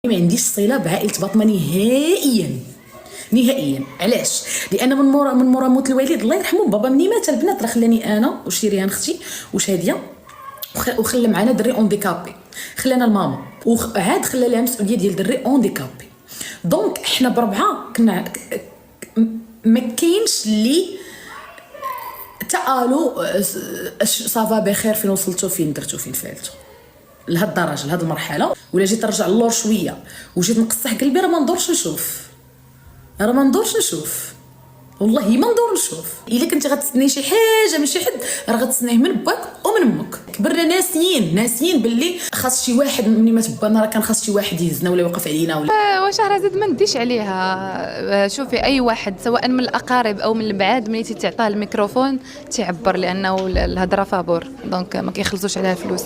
ما عنديش صله بعائله باطمه نهائيا نهائيا. علاش؟ لان من مورا موت الوالد الله يرحمه بابا مني مات البنات راه خلاني انا وشيريان اختي وشاديه وخلى معنا دري اونديكابي، خلانا الماما وعاد خلى لها مسؤوليه ديال دري اونديكابي. دونك حنا بربعه كنا ما كاينش اللي تقالوا صافا بخير فين وصلتوا فين درتو فين فعلتو لهاد الدرجه لهاد المرحله. ولا جيت نرجع للور شويه وجيت نقصح قلبي راه ما ندورش نشوف والله ما ندور نشوف. الا كنتي غتسني شي حاجه من شي حد راه غتسنيه من باك ومن امك. كبرنا ناسيين باللي خاص شي واحد ملي ما تبانا راه كان خاص شي واحد يهزنا ولا يوقف علينا ولا واش راه ما نديش عليها. شوفي اي واحد سواء من الاقارب او من البعاد ملي تعطاه الميكروفون تيعبر لانه الهضره فابور دونك ما كيخلصوش عليها الفلوس.